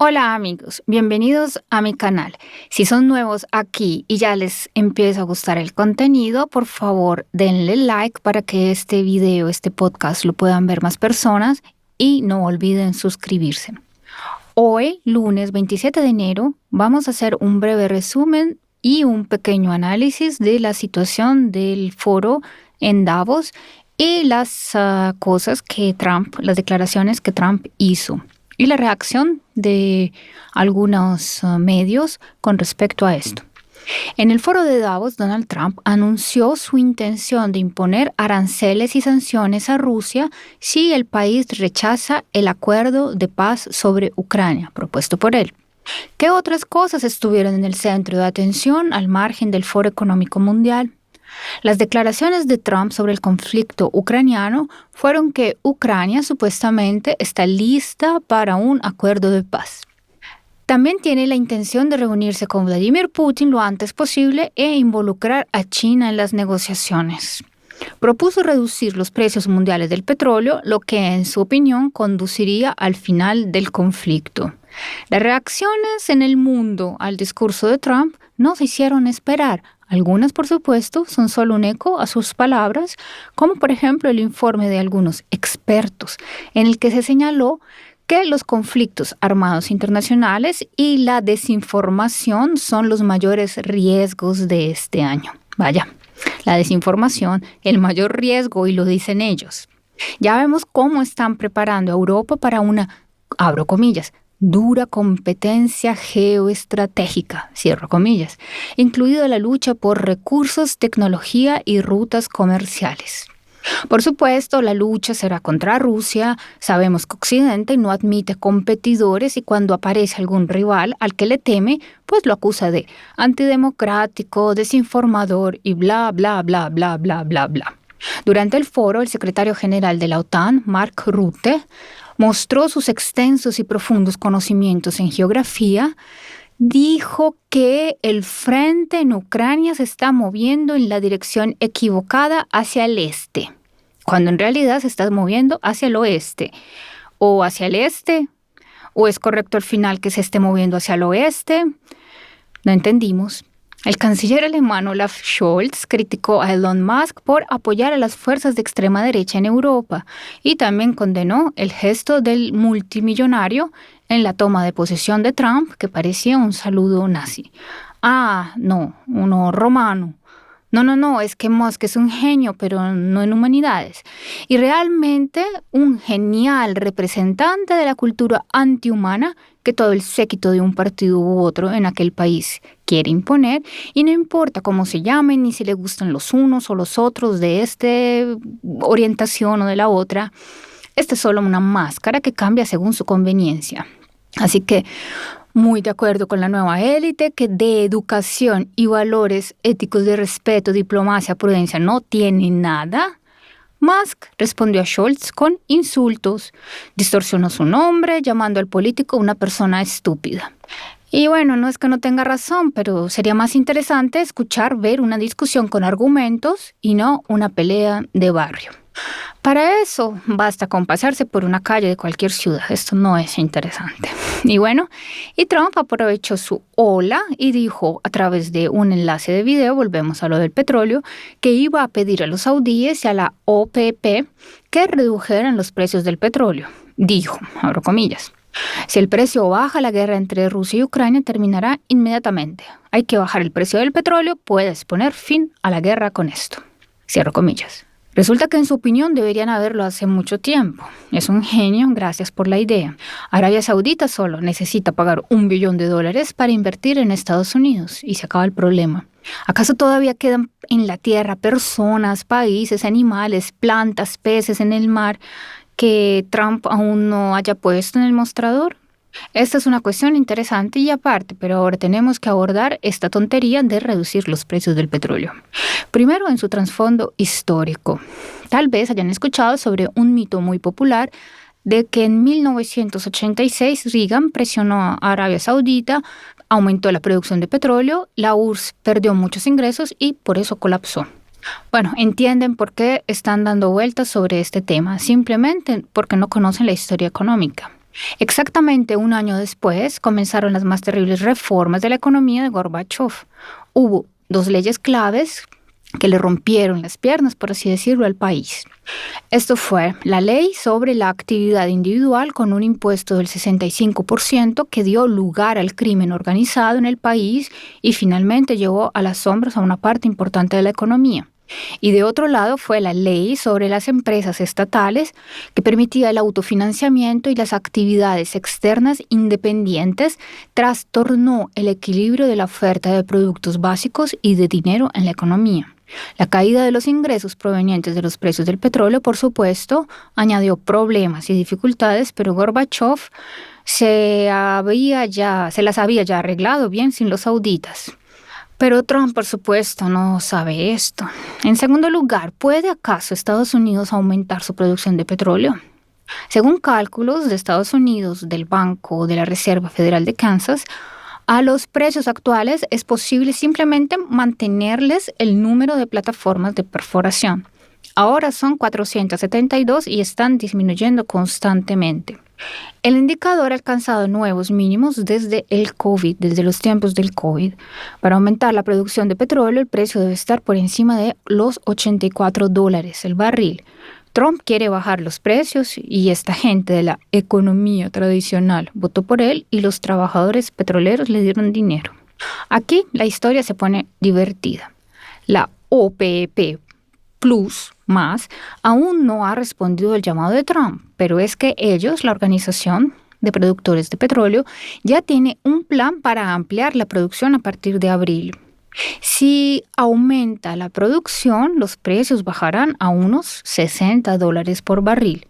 Hola amigos, bienvenidos a mi canal. Si son nuevos aquí y ya les empieza a gustar el contenido, por favor denle like para que este video, este podcast lo puedan ver más personas y no olviden suscribirse. Hoy, lunes 27 de enero, vamos a hacer un breve resumen y un pequeño análisis de la situación del foro en Davos y las las declaraciones que Trump hizo y la reacción de algunos medios con respecto a esto. En el foro de Davos, Donald Trump anunció su intención de imponer aranceles y sanciones a Rusia si el país rechaza el acuerdo de paz sobre Ucrania propuesto por él. ¿Qué otras cosas estuvieron en el centro de atención al margen del Foro Económico Mundial? Las declaraciones de Trump sobre el conflicto ucraniano fueron que Ucrania supuestamente está lista para un acuerdo de paz. También tiene la intención de reunirse con Vladimir Putin lo antes posible e involucrar a China en las negociaciones. Propuso reducir los precios mundiales del petróleo, lo que en su opinión conduciría al final del conflicto. Las reacciones en el mundo al discurso de Trump no se hicieron esperar. Algunas, por supuesto, son solo un eco a sus palabras, como por ejemplo el informe de algunos expertos, en el que se señaló que los conflictos armados internacionales y la desinformación son los mayores riesgos de este año. Vaya, la desinformación, el mayor riesgo, y lo dicen ellos. Ya vemos cómo están preparando a Europa para una, abro comillas, dura competencia geoestratégica, cierro comillas, incluida la lucha por recursos, tecnología y rutas comerciales. Por supuesto, la lucha será contra Rusia. Sabemos que Occidente no admite competidores y cuando aparece algún rival al que le teme, pues lo acusa de antidemocrático, desinformador y bla, bla, bla, bla, bla, bla, bla. Durante el foro, el secretario general de la OTAN, Mark Rutte, mostró sus extensos y profundos conocimientos en geografía. Dijo que el frente en Ucrania se está moviendo en la dirección equivocada hacia el este, cuando en realidad se está moviendo hacia el oeste, o hacia el este, o es correcto al final que se esté moviendo hacia el oeste. No entendimos. El canciller alemán Olaf Scholz criticó a Elon Musk por apoyar a las fuerzas de extrema derecha en Europa y también condenó el gesto del multimillonario en la toma de posesión de Trump, que parecía un saludo nazi. Ah, no, uno romano. No, es que Musk es un genio, pero no en humanidades. Y realmente un genial representante de la cultura antihumana que todo el séquito de un partido u otro en aquel país quiere imponer, y no importa cómo se llamen ni si le gustan los unos o los otros de esta orientación o de la otra. Esta es solo una máscara que cambia según su conveniencia. Así que muy de acuerdo con la nueva élite que de educación y valores éticos de respeto, diplomacia, prudencia no tiene nada. Musk respondió a Scholz con insultos, distorsionó su nombre, llamando al político una persona estúpida. Y bueno, no es que no tenga razón, pero sería más interesante ver una discusión con argumentos y no una pelea de barrio. Para eso basta con pasarse por una calle de cualquier ciudad. Esto no es interesante. Y bueno, Trump aprovechó su ola y dijo a través de un enlace de video, volvemos a lo del petróleo, que iba a pedir a los saudíes y a la OPEP que redujeran los precios del petróleo. Dijo, abro comillas, si el precio baja, la guerra entre Rusia y Ucrania terminará inmediatamente. Hay que bajar el precio del petróleo, puedes poner fin a la guerra con esto. Cierro comillas. Resulta que en su opinión deberían haberlo hace mucho tiempo. Es un genio, gracias por la idea. Arabia Saudita solo necesita pagar $1 billón para invertir en Estados Unidos y se acaba el problema. ¿Acaso todavía quedan en la tierra personas, países, animales, plantas, peces en el mar que Trump aún no haya puesto en el mostrador? Esta es una cuestión interesante y aparte, pero ahora tenemos que abordar esta tontería de reducir los precios del petróleo. Primero, en su trasfondo histórico. Tal vez hayan escuchado sobre un mito muy popular de que en 1986 Reagan presionó a Arabia Saudita, aumentó la producción de petróleo, la URSS perdió muchos ingresos y por eso colapsó. Bueno, entienden por qué están dando vueltas sobre este tema, simplemente porque no conocen la historia económica. Exactamente un año después comenzaron las más terribles reformas de la economía de Gorbachev. Hubo dos leyes claves que le rompieron las piernas, por así decirlo, al país. Esto fue la ley sobre la actividad individual con un impuesto del 65% que dio lugar al crimen organizado en el país y finalmente llevó a las sombras a una parte importante de la economía. Y de otro lado fue la ley sobre las empresas estatales que permitía el autofinanciamiento y las actividades externas independientes, trastornó el equilibrio de la oferta de productos básicos y de dinero en la economía. La caída de los ingresos provenientes de los precios del petróleo, por supuesto, añadió problemas y dificultades, pero Gorbachev se las había ya arreglado bien sin los sauditas. Pero Trump, por supuesto, no sabe esto. En segundo lugar, ¿puede acaso Estados Unidos aumentar su producción de petróleo? Según cálculos de Estados Unidos, del Banco de la Reserva Federal de Kansas, a los precios actuales es posible simplemente mantenerles el número de plataformas de perforación. Ahora son 472 y están disminuyendo constantemente. El indicador ha alcanzado nuevos mínimos desde los tiempos del COVID. Para aumentar la producción de petróleo, el precio debe estar por encima de los $84 el barril. Trump quiere bajar los precios y esta gente de la economía tradicional votó por él y los trabajadores petroleros le dieron dinero. Aquí la historia se pone divertida. La OPEP Plus más aún no ha respondido al llamado de Trump, pero es que ellos, la Organización de Productores de Petróleo, ya tiene un plan para ampliar la producción a partir de abril. Si aumenta la producción, los precios bajarán a unos $60 por barril.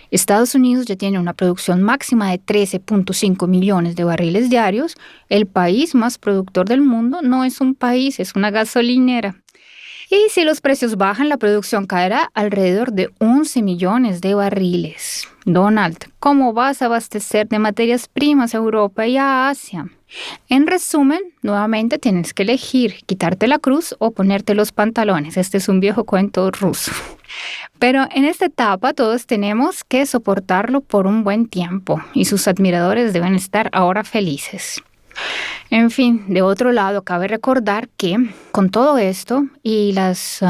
Estados Unidos ya tiene una producción máxima de 13.5 millones de barriles diarios. El país más productor del mundo no es un país, es una gasolinera. Y si los precios bajan, la producción caerá alrededor de 11 millones de barriles. Donald, ¿cómo vas a abastecer de materias primas a Europa y a Asia? En resumen, nuevamente tienes que elegir quitarte la cruz o ponerte los pantalones. Este es un viejo cuento ruso. Pero en esta etapa todos tenemos que soportarlo por un buen tiempo y sus admiradores deben estar ahora felices. En fin, de otro lado, cabe recordar que con todo esto y las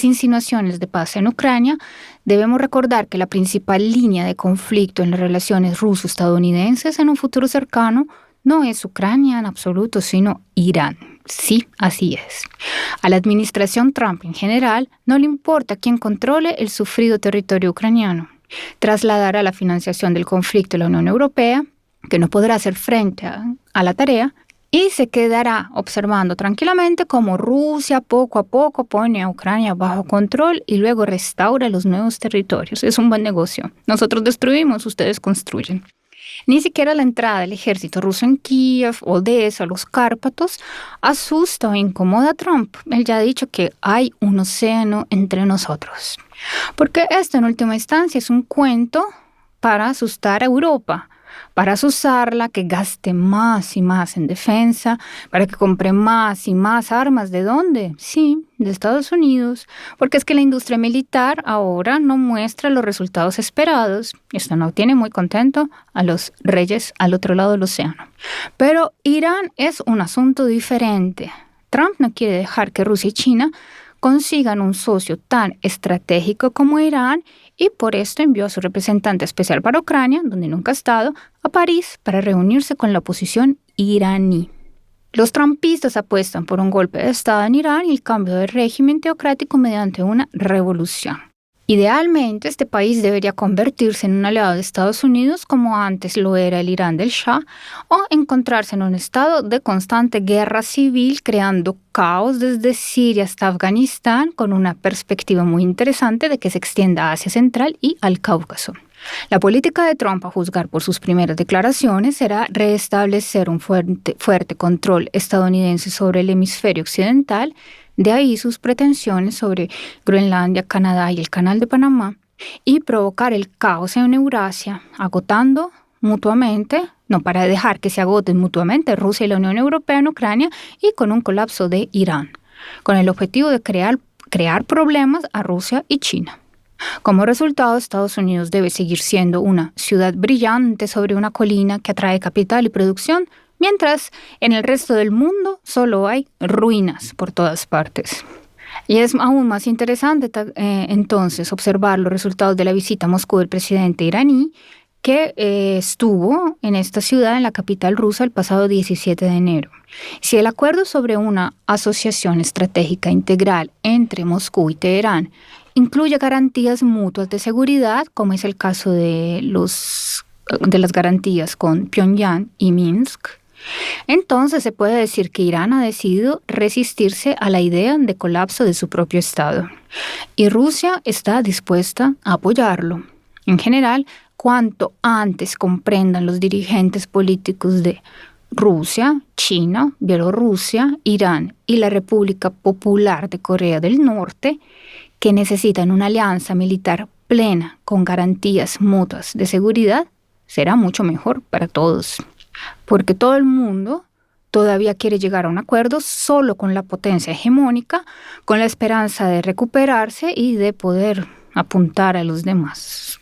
insinuaciones de paz en Ucrania, debemos recordar que la principal línea de conflicto en las relaciones ruso-estadounidenses en un futuro cercano no es Ucrania en absoluto, sino Irán. Sí, así es. A la administración Trump en general no le importa quién controle el sufrido territorio ucraniano. Trasladará la financiación del conflicto a la Unión Europea, que no podrá hacer frente a la tarea, y se quedará observando tranquilamente cómo Rusia poco a poco pone a Ucrania bajo control y luego restaura los nuevos territorios. Es un buen negocio. Nosotros destruimos, ustedes construyen. Ni siquiera la entrada del ejército ruso en Kiev, Odessa, los Cárpatos, asusta o incomoda a Trump. Él ya ha dicho que hay un océano entre nosotros. Porque esto en última instancia es un cuento para asustar a Europa, para asusarla que gaste más y más en defensa, para que compre más y más armas. ¿De dónde? Sí, de Estados Unidos, porque es que la industria militar ahora no muestra los resultados esperados. Esto no tiene muy contento a los reyes al otro lado del océano. Pero Irán es un asunto diferente. Trump no quiere dejar que Rusia y China consigan un socio tan estratégico como Irán y por esto envió a su representante especial para Ucrania, donde nunca ha estado, a París para reunirse con la oposición iraní. Los trumpistas apuestan por un golpe de Estado en Irán y el cambio de régimen teocrático mediante una revolución. Idealmente, este país debería convertirse en un aliado de Estados Unidos como antes lo era el Irán del Shah, o encontrarse en un estado de constante guerra civil, creando caos desde Siria hasta Afganistán, con una perspectiva muy interesante de que se extienda a Asia Central y al Cáucaso. La política de Trump, a juzgar por sus primeras declaraciones, será restablecer un fuerte control estadounidense sobre el hemisferio occidental. De ahí sus pretensiones sobre Groenlandia, Canadá y el Canal de Panamá, y provocar el caos en Eurasia, para dejar que se agoten mutuamente Rusia y la Unión Europea en Ucrania y con un colapso de Irán, con el objetivo de crear problemas a Rusia y China. Como resultado, Estados Unidos debe seguir siendo una ciudad brillante sobre una colina que atrae capital y producción, mientras en el resto del mundo solo hay ruinas por todas partes. Y es aún más interesante entonces observar los resultados de la visita a Moscú del presidente iraní, que estuvo en esta ciudad, en la capital rusa, el pasado 17 de enero. Si el acuerdo sobre una asociación estratégica integral entre Moscú y Teherán incluye garantías mutuas de seguridad, como es el caso de las garantías con Pyongyang y Minsk, entonces se puede decir que Irán ha decidido resistirse a la idea de colapso de su propio Estado. Y Rusia está dispuesta a apoyarlo. En general, cuanto antes comprendan los dirigentes políticos de Rusia, China, Bielorrusia, Irán y la República Popular de Corea del Norte, que necesitan una alianza militar plena con garantías mutuas de seguridad, será mucho mejor para todos. Porque todo el mundo todavía quiere llegar a un acuerdo solo con la potencia hegemónica, con la esperanza de recuperarse y de poder apuntar a los demás.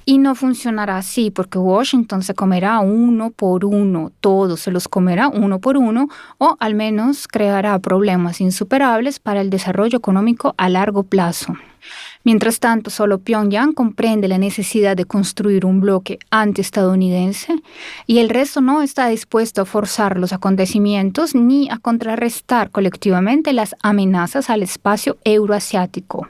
Y no funcionará así, porque Washington se comerá uno por uno, todos se los comerá uno por uno, o al menos creará problemas insuperables para el desarrollo económico a largo plazo. Mientras tanto, solo Pyongyang comprende la necesidad de construir un bloque antiestadounidense y el resto no está dispuesto a forzar los acontecimientos ni a contrarrestar colectivamente las amenazas al espacio euroasiático.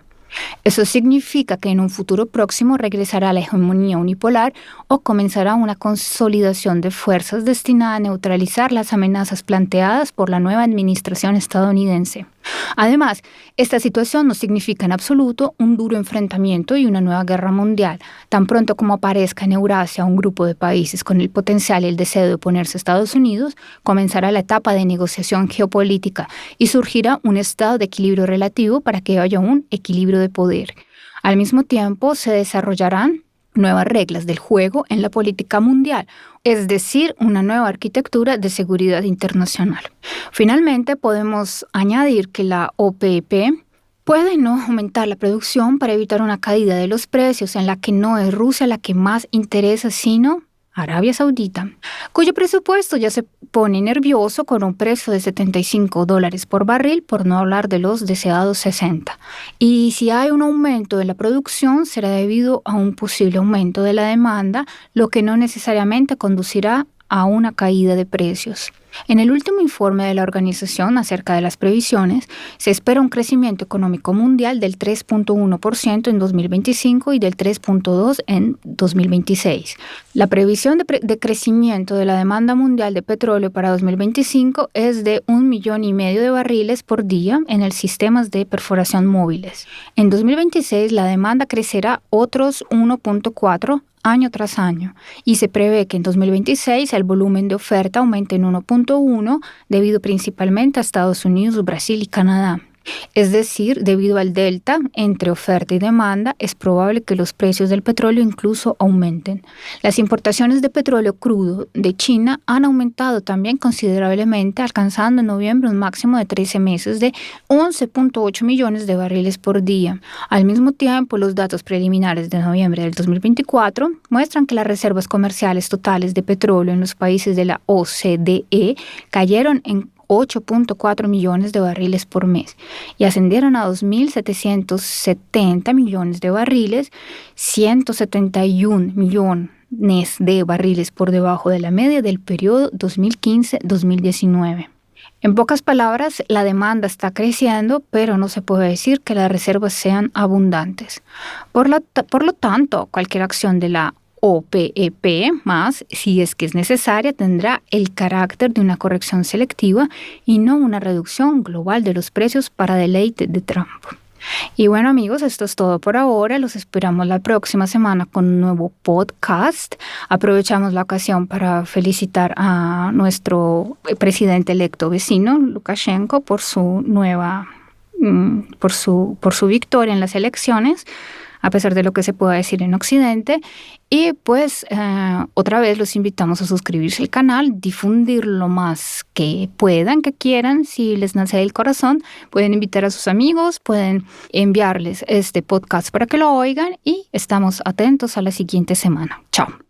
Eso significa que en un futuro próximo regresará la hegemonía unipolar o comenzará una consolidación de fuerzas destinada a neutralizar las amenazas planteadas por la nueva administración estadounidense. Además, esta situación no significa en absoluto un duro enfrentamiento y una nueva guerra mundial. Tan pronto como aparezca en Eurasia un grupo de países con el potencial y el deseo de oponerse a Estados Unidos, comenzará la etapa de negociación geopolítica y surgirá un estado de equilibrio relativo para que haya un equilibrio de poder. Al mismo tiempo, se desarrollarán nuevas reglas del juego en la política mundial, es decir, una nueva arquitectura de seguridad internacional. Finalmente, podemos añadir que la OPEP puede no aumentar la producción para evitar una caída de los precios en la que no es Rusia la que más interesa, sino Arabia Saudita, cuyo presupuesto ya se pone nervioso con un precio de $75 por barril, por no hablar de los deseados 60. Y si hay un aumento de la producción, será debido a un posible aumento de la demanda, lo que no necesariamente conducirá a una caída de precios. En el último informe de la organización acerca de las previsiones, se espera un crecimiento económico mundial del 3.1% en 2025 y del 3.2% en 2026. La previsión de crecimiento de la demanda mundial de petróleo para 2025 es de 1,5 millones de barriles por día en el sistemas de perforación móviles. En 2026 la demanda crecerá otros 1.4% año tras año, y se prevé que en 2026 el volumen de oferta aumente en 1.1 debido principalmente a Estados Unidos, Brasil y Canadá. Es decir, debido al delta entre oferta y demanda, es probable que los precios del petróleo incluso aumenten. Las importaciones de petróleo crudo de China han aumentado también considerablemente, alcanzando en noviembre un máximo de 13 meses de 11.8 millones de barriles por día. Al mismo tiempo, los datos preliminares de noviembre del 2024 muestran que las reservas comerciales totales de petróleo en los países de la OCDE cayeron en 8.4 millones de barriles por mes y ascendieron a 2.770 millones de barriles, 171 millones de barriles por debajo de la media del periodo 2015-2019. En pocas palabras, la demanda está creciendo, pero no se puede decir que las reservas sean abundantes. Por lo tanto, cualquier acción de la OPEP más, si es que es necesaria, tendrá el carácter de una corrección selectiva y no una reducción global de los precios para deleite de Trump. Y bueno, amigos, esto es todo por ahora. Los esperamos la próxima semana con un nuevo podcast. Aprovechamos la ocasión para felicitar a nuestro presidente electo vecino, Lukashenko, por su victoria en las elecciones. a pesar de lo que se pueda decir en Occidente. Y pues otra vez los invitamos a suscribirse al canal, difundir lo más que puedan, que quieran. Si les nace del corazón, pueden invitar a sus amigos, pueden enviarles este podcast para que lo oigan y estamos atentos a la siguiente semana. Chao.